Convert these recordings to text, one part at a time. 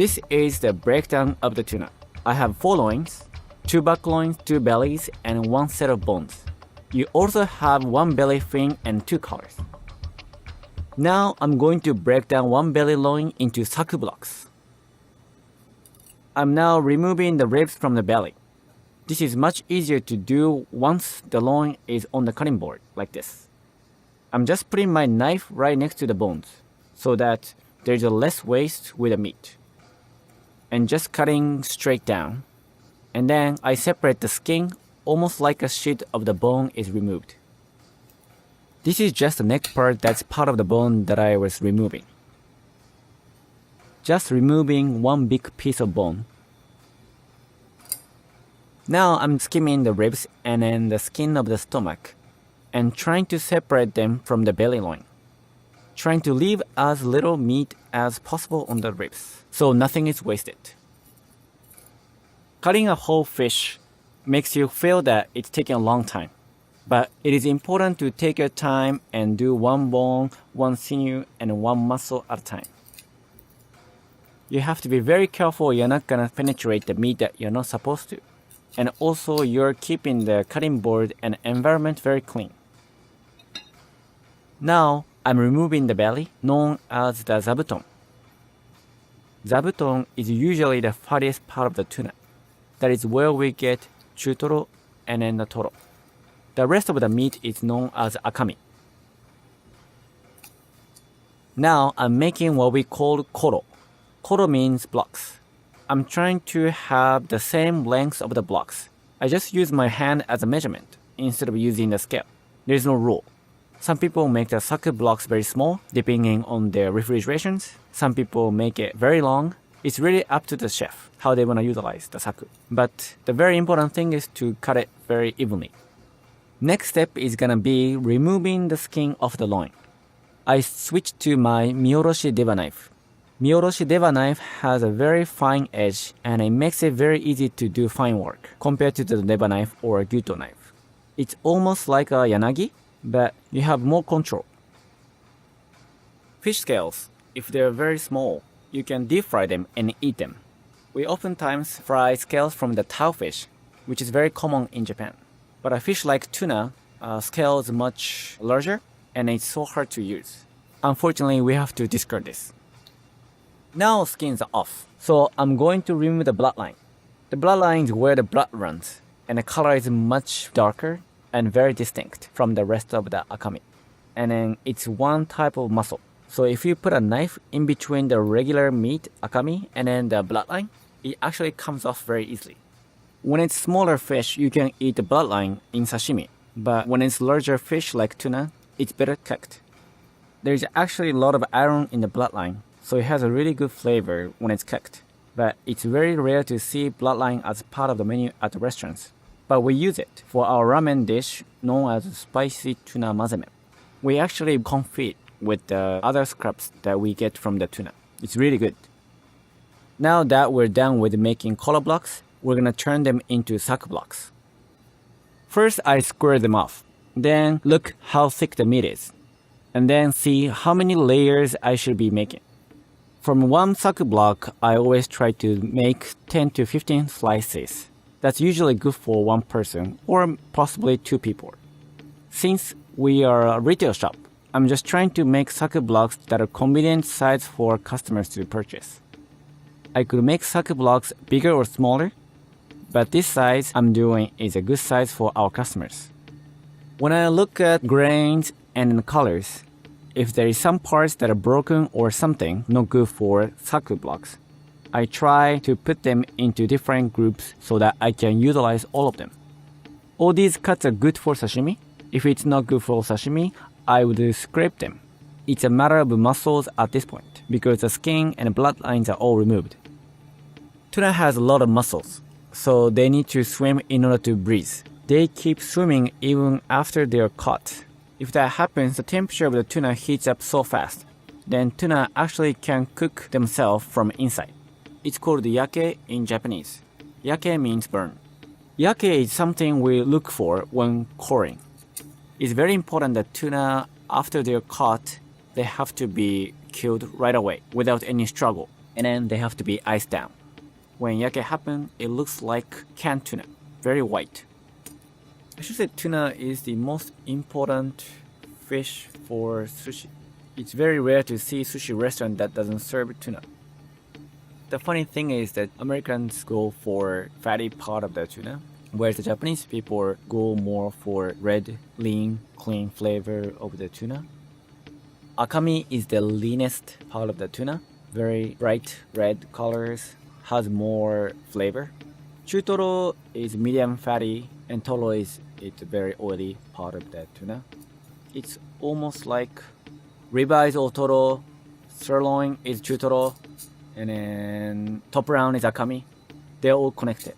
This is the breakdown of the tuna. I have 4 loins, 2 back loins, 2 bellies, and 1 set of bones. You also have 1 belly fin and 2 collars. Now I'm going to break down 1 belly loin into saku blocks. I'm now removing the ribs from the belly. This is much easier to do once the loin is on the cutting board, like this. I'm just putting my knife right next to the bones, so that there's a less waste with the meat. And just cutting straight down. And then I separate the skin almost like a sheet of the bone is removed. This is just the neck part that's part of the bone that I was removing. Just removing 1 big piece of bone. Now I'm skimming the ribs and then the skin of the stomach and trying to separate them from the belly loin. Trying to leave as little meat as possible on the ribs, so nothing is wasted. Cutting a whole fish makes you feel that it's taking a long time, but it is important to take your time and do 1 bone, 1 sinew, and 1 muscle at a time. You have to be very careful you're not gonna penetrate the meat that you're not supposed to. And also you're keeping the cutting board and environment very clean. Now I'm removing the belly, known as the zabuton. Zabuton is usually the fattiest part of the tuna. That is where we get chutoro and then the toro. The rest of the meat is known as akami. Now I'm making what we call koro. Koro means blocks. I'm trying to have the same length of the blocks. I just use my hand as a measurement instead of using the scale. There is no rule. Some people make the saku blocks very small, depending on their refrigerations. Some people make it very long. It's really up to the chef, how they want to utilize the saku. But the very important thing is to cut it very evenly. Next step is gonna be removing the skin of the loin. I switched to my mioroshi deba knife. Mioroshi deba knife has a very fine edge and it makes it very easy to do fine work compared to the deba knife or a gyuto knife. It's almost like a yanagi, but you have more control. Fish scales, if they're very small, you can deep fry them and eat them. We oftentimes fry scales from the tao fish, which is very common in Japan. But a fish like tuna, scale is much larger and it's so hard to use. Unfortunately, we have to discard this. Now skins are off, so I'm going to remove the bloodline. The bloodline is where the blood runs, and the color is much darker and very distinct from the rest of the akami. And then it's 1 type of muscle. So if you put a knife in between the regular meat, akami, and then the bloodline, it actually comes off very easily. When it's smaller fish, you can eat the bloodline in sashimi. But when it's larger fish like tuna, it's better cooked. There's actually a lot of iron in the bloodline, so it has a really good flavor when it's cooked. But it's very rare to see bloodline as part of the menu at the restaurants. But we use it for our ramen dish known as spicy tuna mazeme. We actually confit with the other scraps that we get from the tuna. It's really good. Now that we're done with making koro blocks, we're gonna turn them into saku blocks. First I square them off. Then look how thick the meat is. And then see how many layers I should be making. From 1 saku block, I always try to make 10 to 15 slices. That's usually good for 1 person or possibly 2 people. Since we are a retail shop, I'm just trying to make saku blocks that are convenient size for customers to purchase. I could make saku blocks bigger or smaller, but this size I'm doing is a good size for our customers. When I look at grains and colors, if there is some parts that are broken or something not good for saku blocks, I try to put them into different groups so that I can utilize all of them. All these cuts are good for sashimi. If it's not good for sashimi, I would scrape them. It's a matter of muscles at this point because the skin and bloodlines are all removed. Tuna has a lot of muscles, so they need to swim in order to breathe. They keep swimming even after they're caught. If that happens, the temperature of the tuna heats up so fast, then tuna actually can cook themselves from inside. It's called yake in Japanese. Yake means burn. Yake is something we look for when coring. It's very important that tuna, after they're caught, they have to be killed right away without any struggle. and then they have to be iced down. When yake happens, it looks like canned tuna, very white. I should say tuna is the most important fish for sushi. It's very rare to see sushi restaurant that doesn't serve tuna. The funny thing is that Americans go for fatty part of the tuna, whereas the Japanese people go more for red, lean, clean flavor of the tuna. Akami is the leanest part of the tuna, very bright red colors, has more flavor. Chutoro is medium fatty, and toro is it's a very oily part of the tuna. It's almost like ribeye is otoro, sirloin is chutoro, and then top round is akami. They're all connected.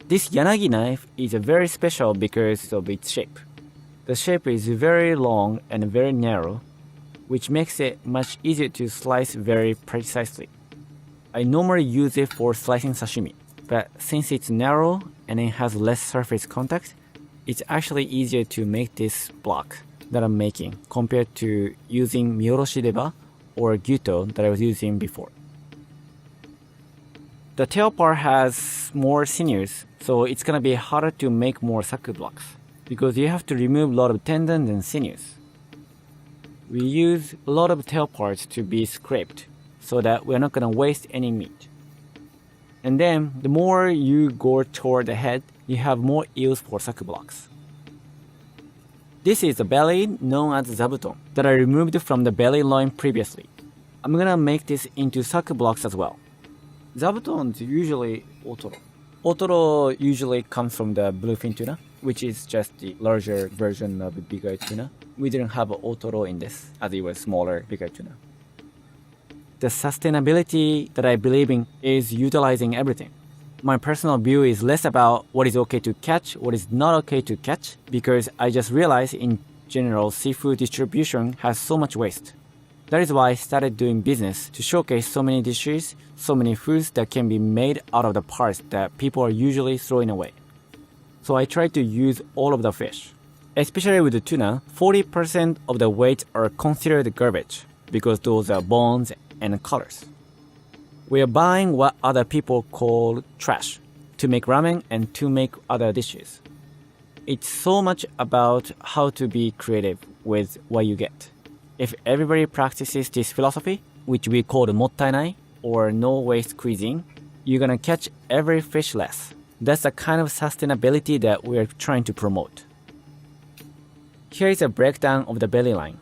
This yanagi knife is very special because of its shape. The shape is very long and very narrow, which makes it much easier to slice very precisely. I normally use it for slicing sashimi, but since it's narrow and it has less surface contact, it's actually easier to make this block that I'm making compared to using miyoroshi deba or gyuto that I was using before. The tail part has more sinews, so it's gonna be harder to make more saku blocks because you have to remove a lot of tendons and sinews. We use a lot of tail parts to be scraped so that we're not gonna waste any meat. And then the more you go toward the head, you have more use for saku blocks. This is the belly known as zabuton that I removed from the belly loin previously. I'm gonna make this into saku blocks as well. Zabuton is usually otoro. Otoro usually comes from the bluefin tuna, which is just the larger version of the bigger tuna. We didn't have otoro in this, as it was smaller, bigger tuna. The sustainability that I believe in is utilizing everything. My personal view is less about what is okay to catch, what is not okay to catch, because I just realized in general seafood distribution has so much waste. That is why I started doing business to showcase so many dishes, so many foods that can be made out of the parts that people are usually throwing away. So I try to use all of the fish. Especially with the tuna, 40% of the weight are considered garbage because those are bones and colors. We are buying what other people call trash to make ramen and to make other dishes. It's so much about how to be creative with what you get. If everybody practices this philosophy, which we call the mottainai or no waste cuisine, you're gonna catch every fish less. That's the kind of sustainability that we're trying to promote. Here is a breakdown of the belly line.